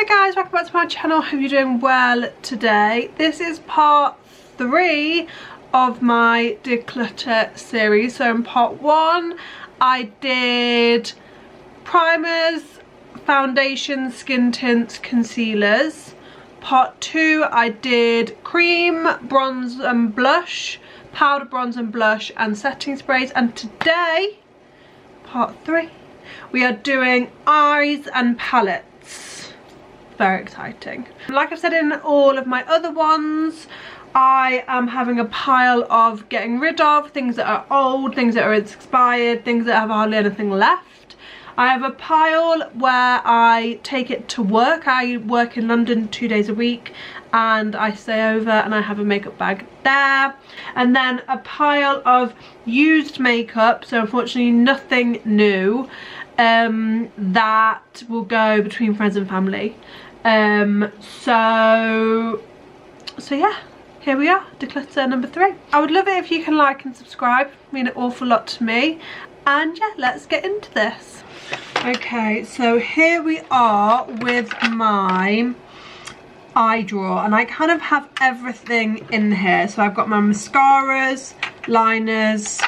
Hi guys, welcome back to my channel. Hope you're doing well today. This is part 3 of my declutter series. So in part 1 I did primers, foundations, skin tints, concealers. Part 2 I did cream, bronze and blush, powder bronze and blush and setting sprays. And today, part 3, we are doing eyes and palettes. Very exciting. Like I've said in all of my other ones, I am having a pile of getting rid of things that are old, things that are expired, things that have hardly anything left. I have a pile where I take it to work. I work in London 2 days a week and I stay over and I have a makeup bag there. And then a pile of used makeup, so unfortunately nothing new, that will go between friends and family. So yeah, here we are, declutter number 3. I would love it if you can like and subscribe, it would mean an awful lot to me. And yeah, let's get into this. Okay, so here we are with my eye drawer, and I kind of have everything in here. So I've got my mascaras, liners,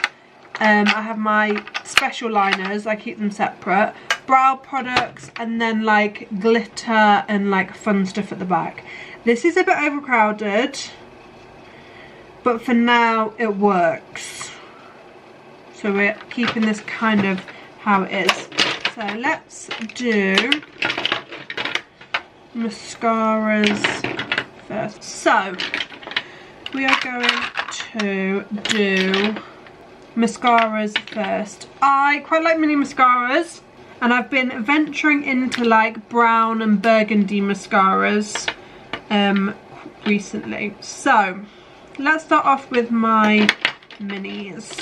I have my special liners, I keep them separate, brow products, and then like glitter and like fun stuff at the back. This is a bit overcrowded, but for now it works. So we're keeping this kind of how it is. So let's do mascaras first. So we are going to do mascaras first. I quite like mini mascaras, and I've been venturing into like brown and burgundy mascaras recently. So let's start off with my minis.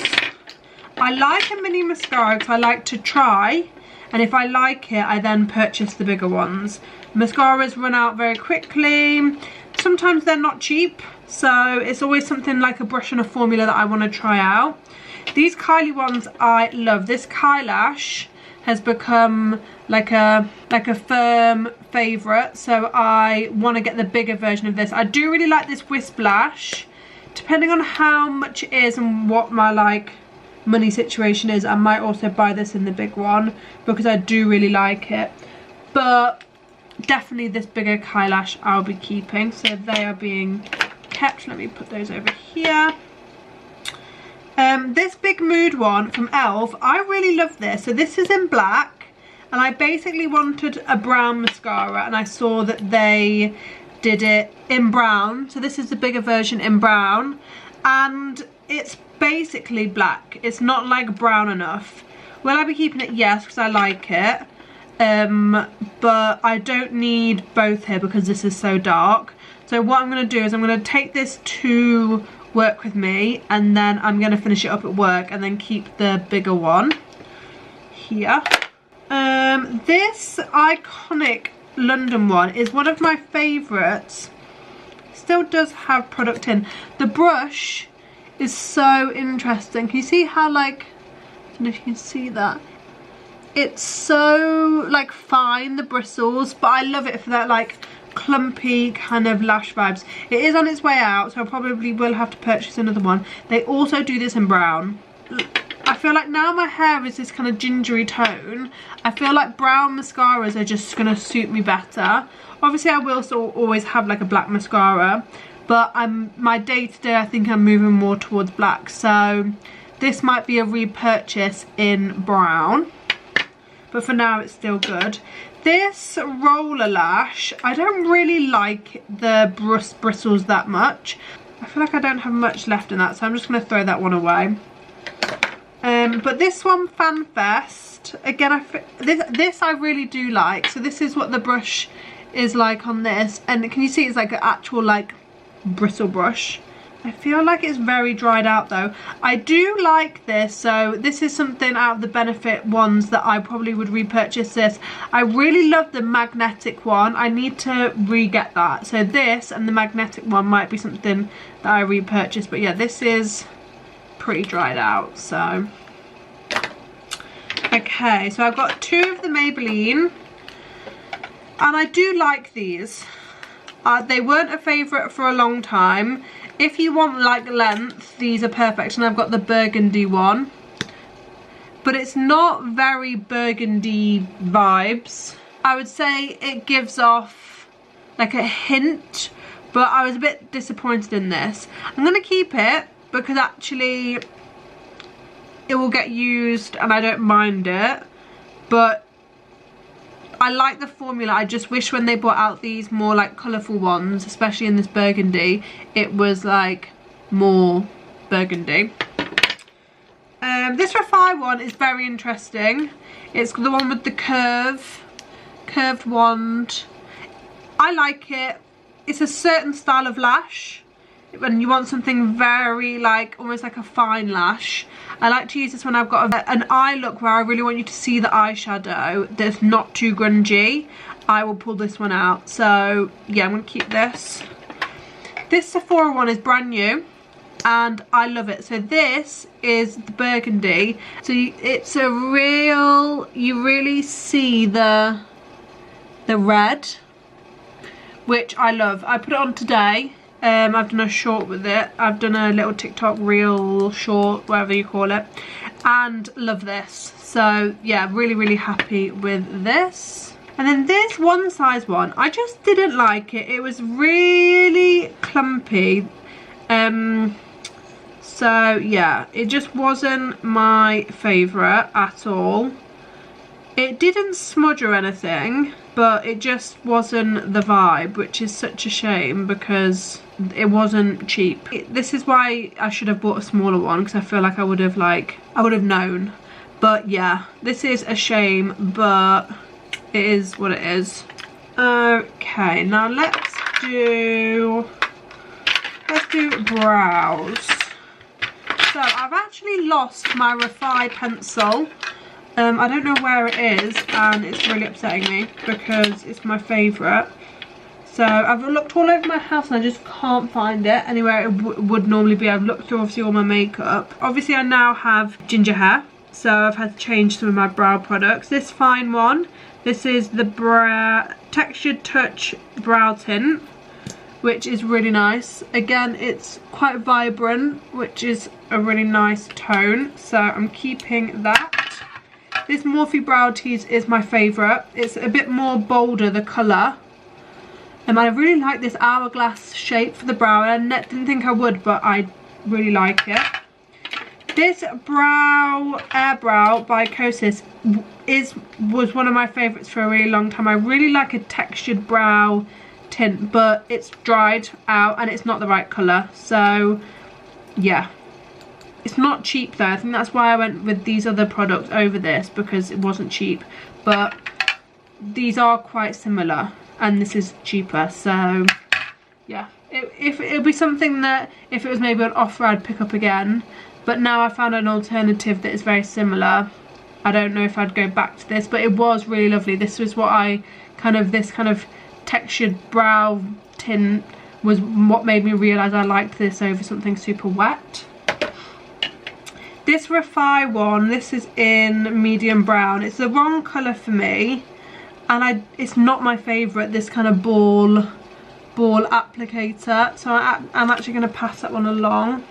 I like a mini mascara because I like to try, and if I like it I then purchase the bigger ones. Mascaras run out very quickly, sometimes they're not cheap, so it's always something like a brush and a formula that I want to try out. These Kylie ones I love. This Kylash has become like a firm favourite, so I want to get the bigger version of this. I do really like this Whisplash. Depending on how much it is and what my like money situation is, I might also buy this in the big one because I do really like it. But definitely this bigger Kylash I'll be keeping, so they are being kept. Let me put those over here. This Big Mood one from ELF, I really love this. So this is in black, and I basically wanted a brown mascara and I saw that they did it in brown, so this is the bigger version in brown, and it's basically black. It's not like brown enough. Will I be keeping it? Yes, because I like it, but I don't need both here because this is so dark. So what I'm going to do is I'm going to take this to work with me, and then I'm going to finish it up at work and then keep the bigger one here. This iconic London one is one of my favourites. Still does have product in. The brush is so interesting. Can you see how like, I don't know if you can see that, it's so like fine, the bristles, but I love it for that like clumpy kind of lash vibes. It is on its way out, so I probably will have to purchase another one. They also do this in brown. I feel like now my hair is this kind of gingery tone, I feel like brown mascaras are just going to suit me better. Obviously I will still always have like a black mascara, but my day to day I think I'm moving more towards black, so this might be a repurchase in brown, but for now it's still good. This roller lash, I don't really like the bristles that much. I feel like I don't have much left in that, so I'm just going to throw that one away. But this one, Fan Fest, again, this I really do like. So this is what the brush is like on this, and can you see it's like an actual like bristle brush. I feel like it's very dried out though. I do like this, so this is something out of the Benefit ones that I probably would repurchase this. I really love the magnetic one. I need to re-get that. So this and the magnetic one might be something that I repurchase, but yeah, this is pretty dried out, so. Okay, so I've got 2 of the Maybelline. And I do like these. They weren't a favourite for a long time. If you want like length, these are perfect. And I've got the burgundy one. But it's not very burgundy vibes. I would say it gives off like a hint, but I was a bit disappointed in this. I'm going to keep it because actually it will get used and I don't mind it. But I like the formula. I just wish when they brought out these more like colourful ones, especially in this burgundy, it was like more burgundy. This Refy one is very interesting. It's the one with the curved wand. I like it. It's a certain style of lash. When you want something very like almost like a fine lash, I like to use this when I've got an eye look where I really want you to see the eyeshadow that's not too grungy. I will pull this one out. So yeah, I'm gonna keep this. This Sephora one is brand new and I love it. So this is the burgundy. So it's a real, you really see the red, which I love. I put it on today. I've done a short with it. I've done a little TikTok reel short, whatever you call it, and love this. So yeah, really happy with this. And then this one size one, I just didn't like it. It was really clumpy. So yeah, it just wasn't my favourite at all. It didn't smudge or anything, but it just wasn't the vibe, which is such a shame because it wasn't cheap. This is why I should have bought a smaller one, because I feel like I would have known. But yeah, this is a shame, but it is what it is. Okay, now let's do brows. So I've actually lost my Refy pencil. I don't know where it is and it's really upsetting me because it's my favourite. So I've looked all over my house and I just can't find it anywhere it would normally be. I've looked through obviously all my makeup. Obviously I now have ginger hair, so I've had to change some of my brow products. This fine one, this is the Textured Touch Brow Tint, which is really nice. Again, it's quite vibrant, which is a really nice tone, so I'm keeping that. This Morphe Brow Tease is my favourite. It's a bit more bolder, the colour. And I really like this hourglass shape for the brow. I didn't think I would, but I really like it. This Air Brow by Kosas was one of my favourites for a really long time. I really like a textured brow tint, but it's dried out and it's not the right colour. So yeah. It's not cheap though. I think that's why I went with these other products over this, because it wasn't cheap. But these are quite similar and this is cheaper. So yeah, it'll be something that if it was maybe on offer I'd pick up again. But now I found an alternative that is very similar. I don't know if I'd go back to this, but it was really lovely. This was what this kind of textured brow tint was what made me realise I liked this over something super wet. This Refy one, this is in medium brown. It's the wrong colour for me, and it's not my favourite, this kind of ball applicator. So I'm actually going to pass that one along.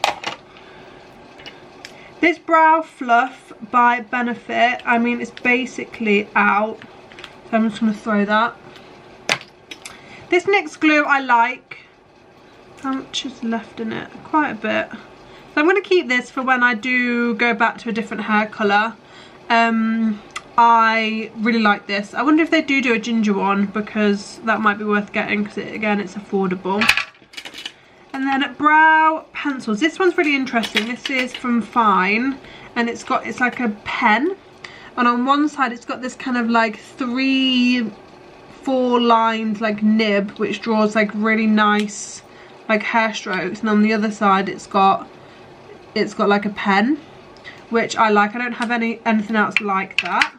This Brow Fluff by Benefit, I mean, it's basically out, so I'm just going to throw that. This NYX glue I like. How much is left in it? Quite a bit. So I'm going to keep this for when I do go back to a different hair colour. I really like this. I wonder if they do a ginger one, because that might be worth getting, because again it's affordable. And then brow pencils. This one's really interesting. This is from Fine, and it's like a pen, and on one side it's got this kind of like 3-4 lined like nib, which draws like really nice like hair strokes, and on the other side it's got like a pen, which I like. I don't have anything else like that.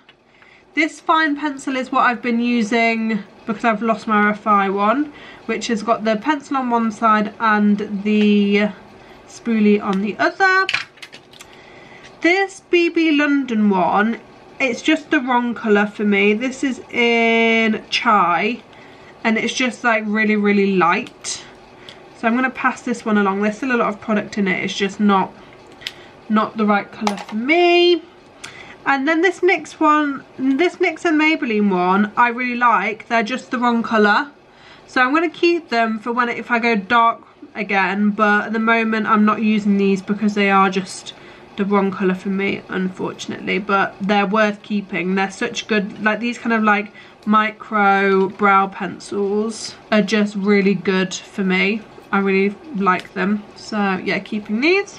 This Fine pencil is what I've been using because I've lost my Refy one, which has got the pencil on one side and the spoolie on the other. This BB London one, it's just the wrong colour for me. This is in Chai, and it's just like really, really light. So I'm going to pass this one along. There's still a lot of product in it. It's just not the right colour for me. And then this NYX one, this NYX and Maybelline one, I really like. They're just the wrong colour. So I'm going to keep them for when if I go dark again. But at the moment I'm not using these because they are just the wrong colour for me, unfortunately. But they're worth keeping. They're such good, like these kind of like micro brow pencils are just really good for me. I really like them. So yeah, keeping these.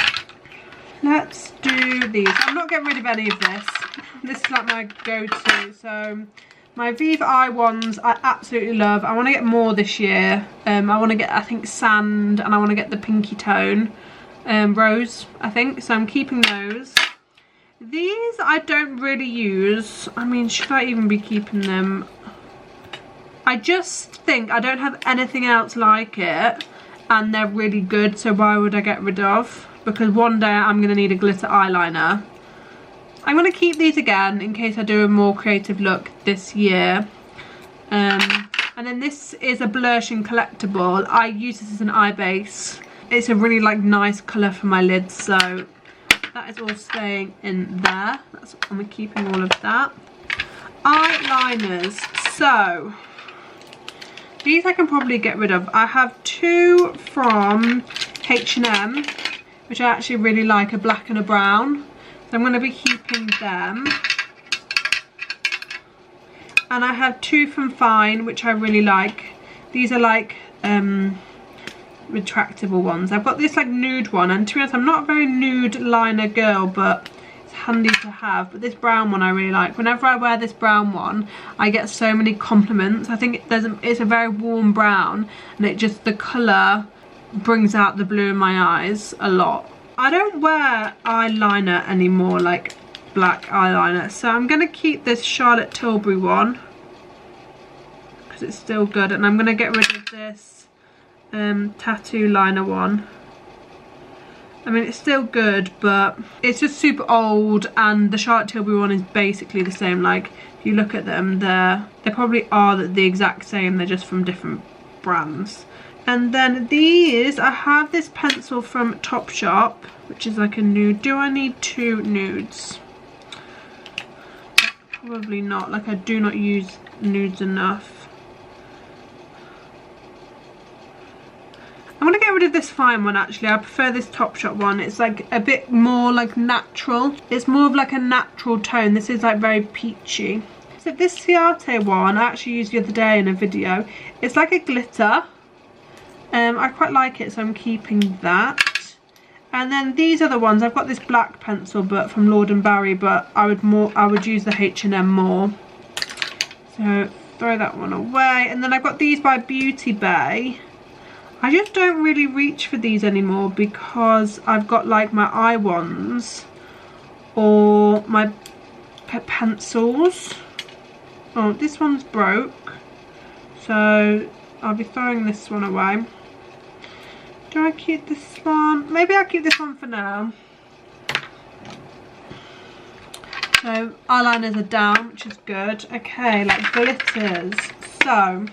Let's do these. I'm not getting rid of any of this. This is like my go-to. So my Viva Eye ones I absolutely love. I want to get more this year. I want to get, I think, sand, and I want to get the pinky tone. Rose, I think. So I'm keeping those. These I don't really use. I mean, should I even be keeping them? I just think I don't have anything else like it. And they're really good. So why would I get rid of? Because one day I'm going to need a glitter eyeliner. I'm going to keep these again in case I do a more creative look this year. And then this is a blushing collectible. I use this as an eye base. It's a really like nice colour for my lids. So that is all staying in there. I'm keeping all of that. Eyeliners. So these I can probably get rid of. I have two from H&M. Which I actually really like, a black and a brown. So I'm going to be keeping them. And I have two from Fine, which I really like. These are like retractable ones. I've got this like nude one, and to be honest, I'm not a very nude liner girl, but it's handy to have. But this brown one I really like. Whenever I wear this brown one, I get so many compliments. I think it's a very warm brown, and it just, the colour brings out the blue in my eyes a lot. I don't wear eyeliner anymore, like black eyeliner, so I'm going to keep this Charlotte Tilbury one because it's still good, and I'm going to get rid of this tattoo liner one. I mean, it's still good, but it's just super old, and the Charlotte Tilbury one is basically the same. Like, if you look at them, they probably are the exact same, they're just from different brands. And then these, I have this pencil from Topshop, which is like a nude. Do I need two nudes? Probably not. Like, I do not use nudes enough. I'm going to get rid of this Fine one, actually. I prefer this Topshop one. It's like a bit more like natural. It's more of like a natural tone. This is like very peachy. So this Ciate one, I actually used the other day in a video. It's like a glitter. I quite like it, so I'm keeping that. And then these are the ones. I've got this black pencil, but from Lord & Barry, but I would use the H&M more. So throw that one away. And then I've got these by Beauty Bay. I just don't really reach for these anymore because I've got like my eye ones or my pencils. Oh, this one's broke, so I'll be throwing this one away. Do I keep this one? Maybe I'll keep this one for now. So eyeliners are down, which is good. Okay, like glitters. So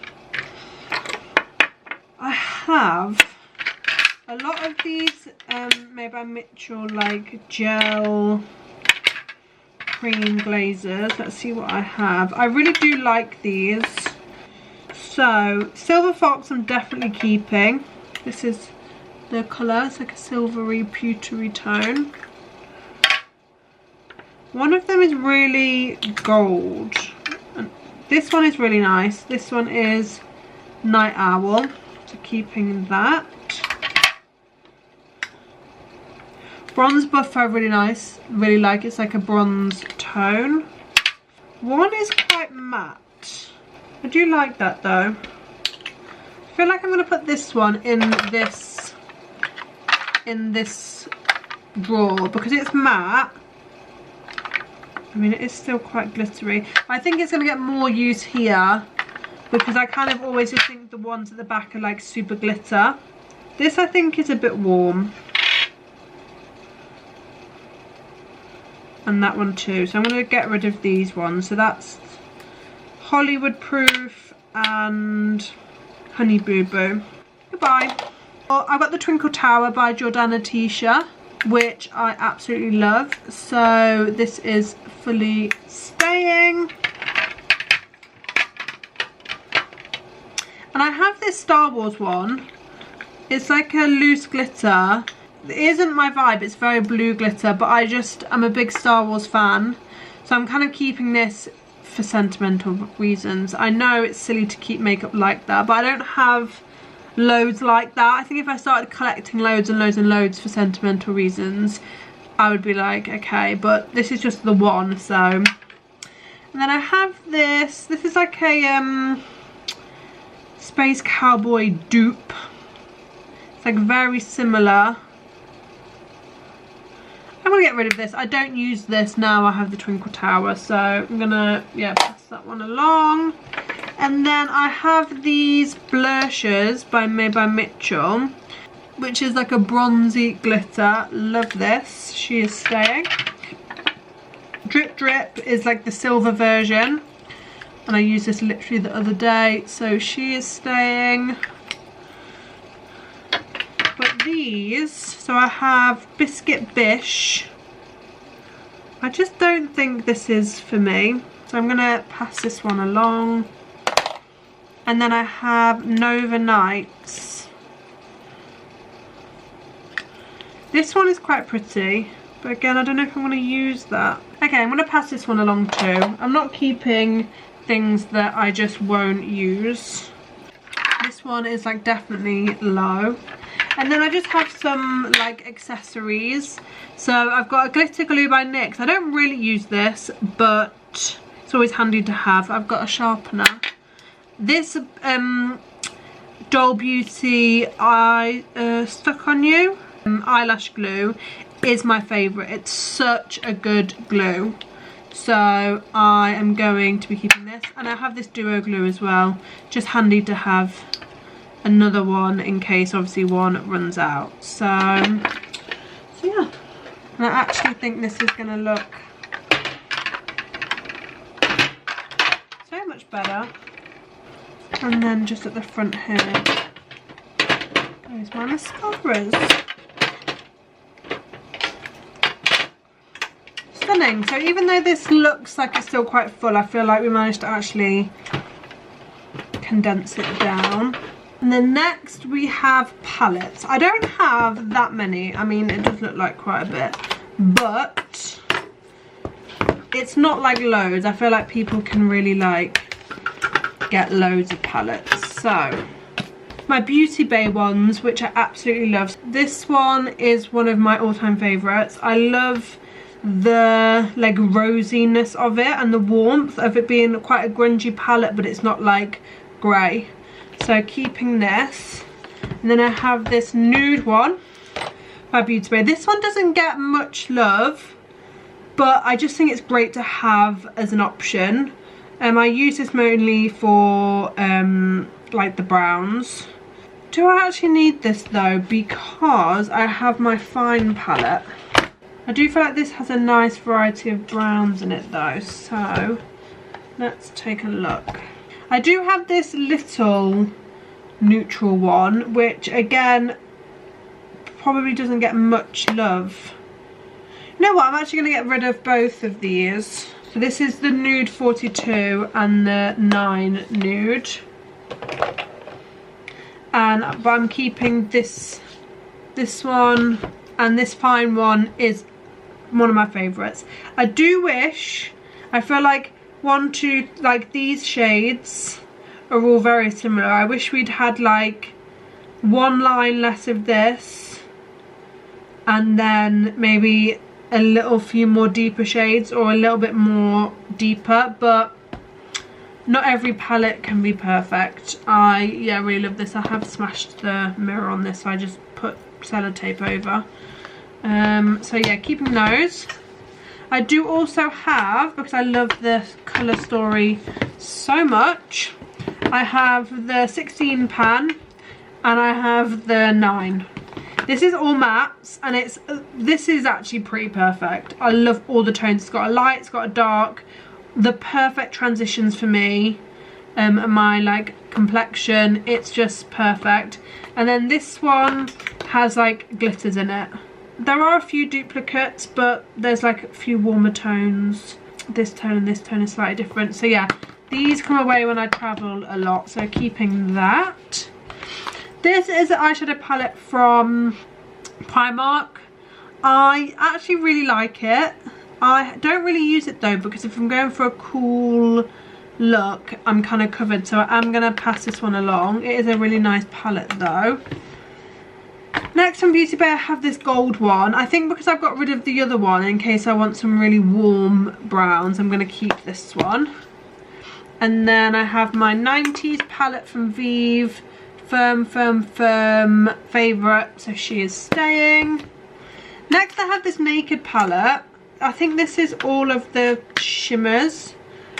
I have a lot of these made by Mitchell, like gel cream glazers. Let's see what I have. I really do like these. So Silver Fox I'm definitely keeping. This is the colour. It's like a silvery pewtery tone. One of them is really gold, and this one is really nice. This one is Night Owl, so keeping that. Bronze Buff are really nice, really like. It's like a bronze tone. One is quite matte. I do like that though. I feel like I'm going to put this one in this drawer because it's matte. I mean, it is still quite glittery. I think it's going to get more use here because I kind of always just think the ones at the back are like super glitter. This I think is a bit warm. and that one too. So I'm going to get rid of these ones. So that's Hollywood Proof and Honey Boo Boo. Goodbye. Well, I've got the Twinkle Tower by Jordana Tisha, which I absolutely love. So this is fully staying. And I have this Star Wars one. It's like a loose glitter. It isn't my vibe, it's very blue glitter, but I'm a big Star Wars fan. So I'm kind of keeping this for sentimental reasons. I know it's silly to keep makeup like that, but I don't have loads like that. I think if I started collecting loads and loads and loads for sentimental reasons, I would be like, okay, but this is just the one, so. And then I have this is like a Space Cowboy dupe. It's like very similar. I'm gonna get rid of this. I don't use this now. I have the Twinkle Tower, so I'm gonna, yeah, pass that one along. And then I have these blushes by Made by Mitchell, which is like a bronzy glitter. Love this. She is staying. Drip Drip is like the silver version, and I used this literally the other day, so she is staying. But these, so I have Biscuit Bish. I just don't think this is for me, so I'm gonna pass this one along. And then I have Nova Nights. This one is quite pretty, but again, I don't know if I'm gonna use that. Okay, I'm gonna pass this one along too. I'm not keeping things that I just won't use. This one is like definitely low. And then I just have some like accessories. So I've got a glitter glue by NYX. I don't really use this, but it's always handy to have. I've got a sharpener. This Doll Beauty Stuck On You eyelash glue is my favourite. It's such a good glue. So I am going to be keeping this. And I have this duo glue as well. Just handy to have another one in case obviously one runs out. So yeah. And I actually think this is going to look so much better. And then just at the front here goes my mascaras. Stunning. So even though this looks like it's still quite full, I feel like we managed to actually condense it down. And then next we have palettes. I don't have that many. I mean, it does look like quite a bit, but it's not like loads. I feel like people can really like get loads of palettes. So my Beauty Bay ones, which I absolutely love. This one is one of my all-time favorites. I love the like rosiness of it and the warmth of it being quite a grungy palette, but it's not like grey. So keeping this. And then I have this nude one by Beauty Bay. This one doesn't get much love, but I just think it's great to have as an option. I use this mainly for like the browns. Do I actually need this though? Because I have my fine palette. I do feel like this has a nice variety of browns in it though, so let's take a look. I do have this little neutral one, which again probably doesn't get much love. You know what, I'm actually going to get rid of both of these. So this is the nude 42 and the 9 nude. But I'm keeping this one, and this fine one is one of my favourites. I do wish, I feel like like these shades are all very similar. I wish we'd had like one line less of this and then maybe a little few more deeper shades, or a little bit more deeper, but not every palette can be perfect. I really love this. I have smashed the mirror on this, so I just put sellotape over. So yeah, keeping those. I do also have, because I love this colour story so much, I have the 16 pan and I have the 9. This is all mattes, and this is actually pretty perfect. I love all the tones. It's got a light, it's got a dark, the perfect transitions for me and my like complexion. It's just perfect. And then this one has like glitters in it. There are a few duplicates, but there's like a few warmer tones. This tone and this tone is slightly different. So yeah, these come away when I travel a lot, so keeping that. This is an eyeshadow palette from Primark. I actually really like it. I don't really use it though, because if I'm going for a cool look, I'm kind of covered, so I'm going to pass this one along. It is a really nice palette though. Next from Beauty Bay, I have this gold one. I think because I've got rid of the other one in case I want some really warm browns, I'm going to keep this one. And then I have my 90s palette from Vive. Firm favourite, so she is staying. Next I have this Naked palette. I think this is all of the shimmers.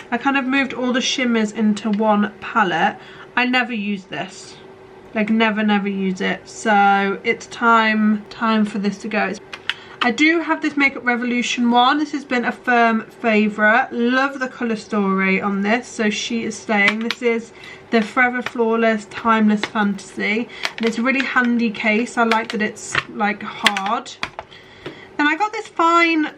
I kind of moved all the shimmers into one palette. I never use this, like never use it, so it's time for this to go. I do have this Makeup Revolution one. This has been a firm favourite. Love the colour story on this, so she is staying. This is the Forever Flawless Timeless Fantasy, and it's a really handy case. I like that it's like hard. Then I got this fine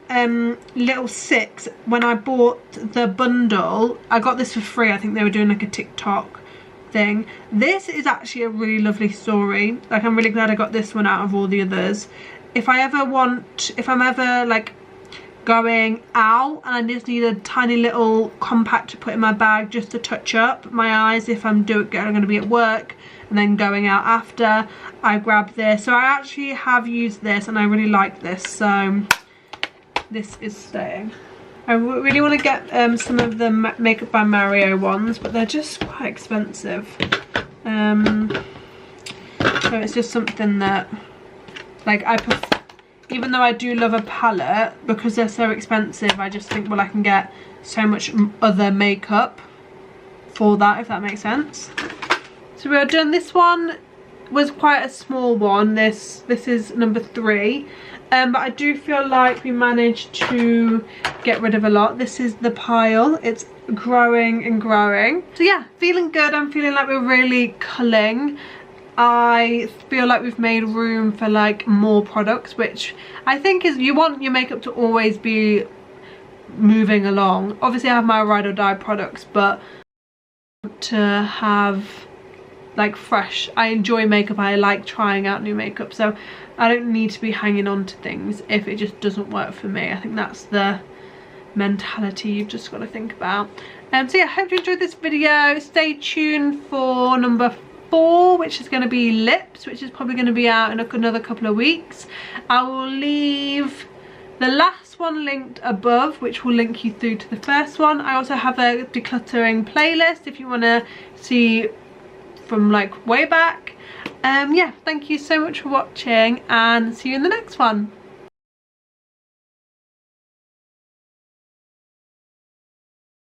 little 6 when I bought the bundle. I got this for free. I think they were doing like a TikTok thing. This is actually a really lovely story. Like, I'm really glad I got this one out of all the others. If I'm ever like going out and I just need a tiny little compact to put in my bag just to touch up my eyes if I'm going to be at work and then going out after, I grab this. So I actually have used this and I really like this, so this is staying. I really want to get some of the Makeup by Mario ones, but they're just quite expensive. So it's just something that, like, even though I do love a palette, because they're so expensive, I just think, well, I can get so much other makeup for that, if that makes sense. So we're done. This one was quite a small one. This is number 3. But I do feel like we managed to get rid of a lot. This is the pile. It's growing and growing. So yeah, feeling good. I'm feeling like we're really culling. I feel like we've made room for like more products, which I think is, you want your makeup to always be moving along. Obviously I have my ride or die products, but to have like fresh, I enjoy makeup, I like trying out new makeup, so I don't need to be hanging on to things if it just doesn't work for me. I think that's the mentality you've just got to think about. So yeah, hope you enjoyed this video. Stay tuned for number 4, which is going to be lips, which is probably going to be out in another couple of weeks. I will leave the last one linked above, which will link you through to the first one. I also have a decluttering playlist if you want to see from like way back. Yeah, thank you so much for watching and see you in the next one.